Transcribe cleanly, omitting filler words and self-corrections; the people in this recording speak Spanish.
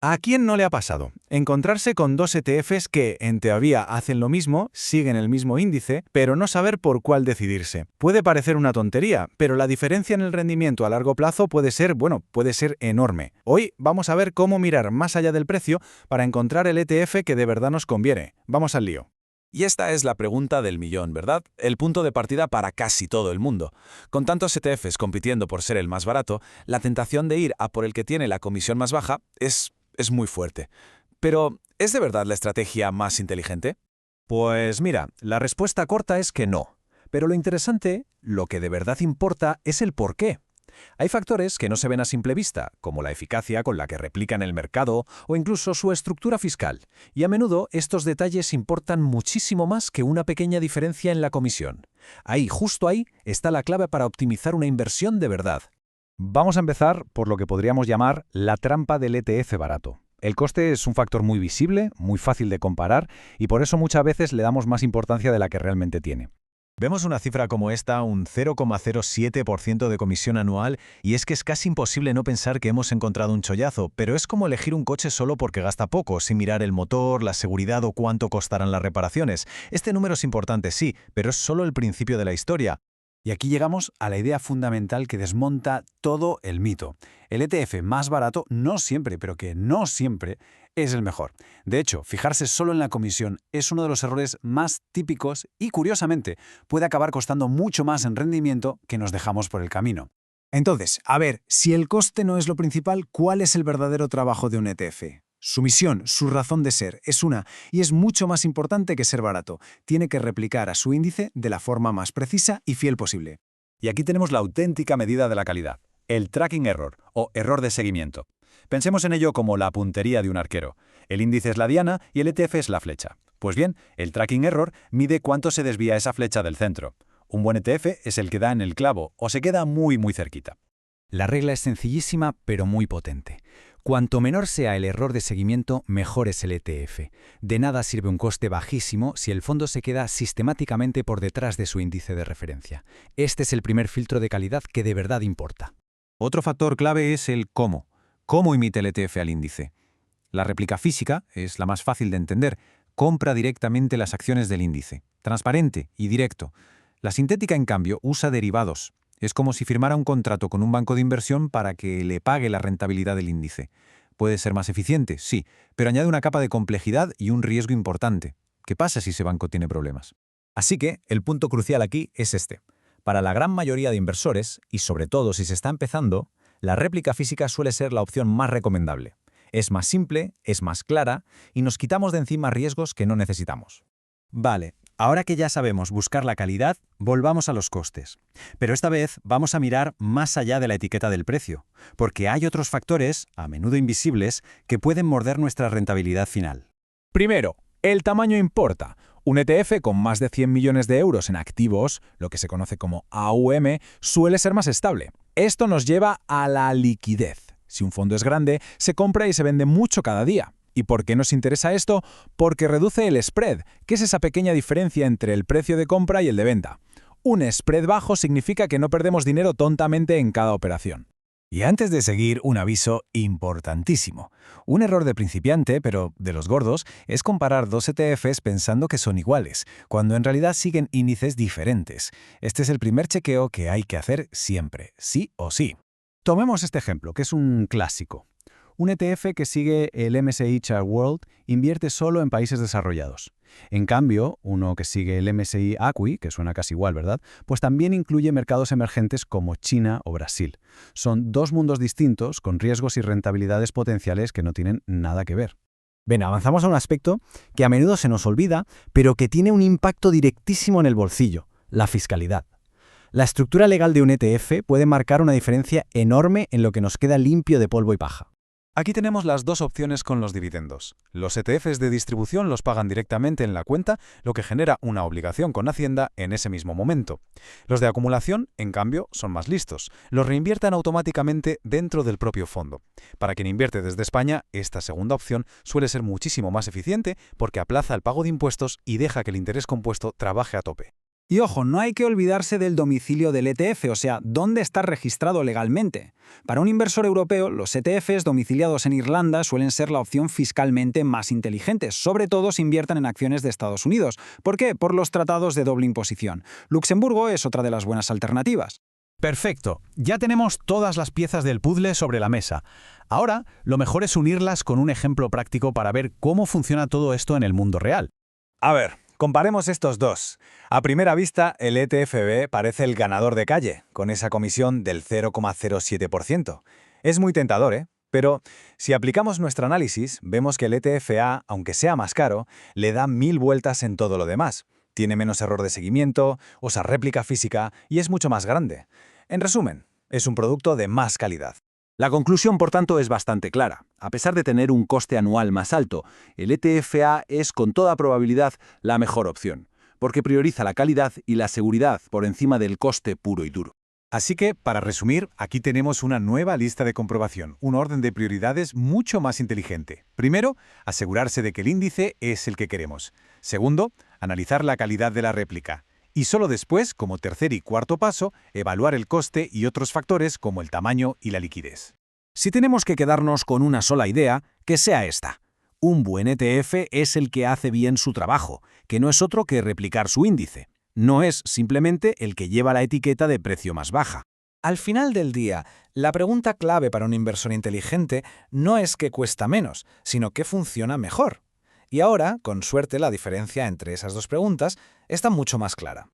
¿A quién no le ha pasado? Encontrarse con dos ETFs que, en teoría, hacen lo mismo, siguen el mismo índice, pero no saber por cuál decidirse. Puede parecer una tontería, pero la diferencia en el rendimiento a largo plazo puede ser, puede ser enorme. Hoy vamos a ver cómo mirar más allá del precio para encontrar el ETF que de verdad nos conviene. Vamos al lío. Y esta es la pregunta del millón, ¿verdad? El punto de partida para casi todo el mundo. Con tantos ETFs compitiendo por ser el más barato, la tentación de ir a por el que tiene la comisión más baja es muy fuerte. Pero, ¿es de verdad la estrategia más inteligente? Pues mira, la respuesta corta es que no. Pero lo interesante, lo que de verdad importa, es el por qué. Hay factores que no se ven a simple vista, como la eficacia con la que replican el mercado o incluso su estructura fiscal, y a menudo estos detalles importan muchísimo más que una pequeña diferencia en la comisión. Ahí, justo ahí, está la clave para optimizar una inversión de verdad. Vamos a empezar por lo que podríamos llamar la trampa del ETF barato. El coste es un factor muy visible, muy fácil de comparar, y por eso muchas veces le damos más importancia de la que realmente tiene. Vemos una cifra como esta, un 0,07% de comisión anual, y es que es casi imposible no pensar que hemos encontrado un chollazo, pero es como elegir un coche solo porque gasta poco, sin mirar el motor, la seguridad o cuánto costarán las reparaciones. Este número es importante, sí, pero es solo el principio de la historia. Y aquí llegamos a la idea fundamental que desmonta todo el mito. El ETF más barato no siempre, pero que no siempre, es el mejor. De hecho, fijarse solo en la comisión es uno de los errores más típicos y, curiosamente, puede acabar costando mucho más en rendimiento que nos dejamos por el camino. Entonces, a ver, si el coste no es lo principal, ¿cuál es el verdadero trabajo de un ETF? Su misión, su razón de ser, es una, y es mucho más importante que ser barato. Tiene que replicar a su índice de la forma más precisa y fiel posible. Y aquí tenemos la auténtica medida de la calidad, el tracking error, o error de seguimiento. Pensemos en ello como la puntería de un arquero. El índice es la diana y el ETF es la flecha. Pues bien, el tracking error mide cuánto se desvía esa flecha del centro. Un buen ETF es el que da en el clavo o se queda muy cerquita. La regla es sencillísima, pero muy potente. Cuanto menor sea el error de seguimiento, mejor es el ETF. De nada sirve un coste bajísimo si el fondo se queda sistemáticamente por detrás de su índice de referencia. Este es el primer filtro de calidad que de verdad importa. Otro factor clave es el cómo. ¿Cómo imita el ETF al índice? La réplica física es la más fácil de entender. Compra directamente las acciones del índice. Transparente y directo. La sintética, en cambio, usa derivados. Es como si firmara un contrato con un banco de inversión para que le pague la rentabilidad del índice. ¿Puede ser más eficiente? Sí, pero añade una capa de complejidad y un riesgo importante. ¿Qué pasa si ese banco tiene problemas? Así que el punto crucial aquí es este. Para la gran mayoría de inversores, y sobre todo si se está empezando, la réplica física suele ser la opción más recomendable. Es más simple, es más clara y nos quitamos de encima riesgos que no necesitamos. Vale, ahora que ya sabemos buscar la calidad, volvamos a los costes. Pero esta vez vamos a mirar más allá de la etiqueta del precio, porque hay otros factores, a menudo invisibles, que pueden morder nuestra rentabilidad final. Primero, el tamaño importa. Un ETF con más de 100 millones de euros en activos, lo que se conoce como AUM, suele ser más estable. Esto nos lleva a la liquidez. Si un fondo es grande, se compra y se vende mucho cada día. ¿Y por qué nos interesa esto? Porque reduce el spread, que es esa pequeña diferencia entre el precio de compra y el de venta. Un spread bajo significa que no perdemos dinero tontamente en cada operación. Y antes de seguir, un aviso importantísimo. Un error de principiante, pero de los gordos, es comparar dos ETFs pensando que son iguales, cuando en realidad siguen índices diferentes. Este es el primer chequeo que hay que hacer siempre, sí o sí. Tomemos este ejemplo, que es un clásico. Un ETF que sigue el MSCI Chart World invierte solo en países desarrollados. En cambio, uno que sigue el MSCI ACWI, que suena casi igual, ¿verdad?, pues también incluye mercados emergentes como China o Brasil. Son dos mundos distintos con riesgos y rentabilidades potenciales que no tienen nada que ver. Ven, avanzamos a un aspecto que a menudo se nos olvida, pero que tiene un impacto directísimo en el bolsillo: la fiscalidad. La estructura legal de un ETF puede marcar una diferencia enorme en lo que nos queda limpio de polvo y paja. Aquí tenemos las dos opciones con los dividendos. Los ETFs de distribución los pagan directamente en la cuenta, lo que genera una obligación con Hacienda en ese mismo momento. Los de acumulación, en cambio, son más listos. Los reinvierten automáticamente dentro del propio fondo. Para quien invierte desde España, esta segunda opción suele ser muchísimo más eficiente porque aplaza el pago de impuestos y deja que el interés compuesto trabaje a tope. Y ojo, no hay que olvidarse del domicilio del ETF, o sea, dónde está registrado legalmente. Para un inversor europeo, los ETFs domiciliados en Irlanda suelen ser la opción fiscalmente más inteligente, sobre todo si invierten en acciones de Estados Unidos. ¿Por qué? Por los tratados de doble imposición. Luxemburgo es otra de las buenas alternativas. Perfecto, ya tenemos todas las piezas del puzzle sobre la mesa. Ahora, lo mejor es unirlas con un ejemplo práctico para ver cómo funciona todo esto en el mundo real. A ver, comparemos estos dos. A primera vista, el ETFB parece el ganador de calle, con esa comisión del 0,07%. Es muy tentador, ¿eh? Pero si aplicamos nuestro análisis, vemos que el ETFA, aunque sea más caro, le da 1000 vueltas en todo lo demás. Tiene menos error de seguimiento, usa réplica física y es mucho más grande. En resumen, es un producto de más calidad. La conclusión, por tanto, es bastante clara. A pesar de tener un coste anual más alto, el ETFA es con toda probabilidad la mejor opción, porque prioriza la calidad y la seguridad por encima del coste puro y duro. Así que, para resumir, aquí tenemos una nueva lista de comprobación, un orden de prioridades mucho más inteligente. Primero, asegurarse de que el índice es el que queremos. Segundo, analizar la calidad de la réplica. Y solo después, como tercer y cuarto paso, evaluar el coste y otros factores como el tamaño y la liquidez. Si tenemos que quedarnos con una sola idea, que sea esta. Un buen ETF es el que hace bien su trabajo, que no es otro que replicar su índice. No es simplemente el que lleva la etiqueta de precio más baja. Al final del día, la pregunta clave para un inversor inteligente no es qué cuesta menos, sino qué funciona mejor. Y ahora, con suerte, la diferencia entre esas dos preguntas está mucho más clara.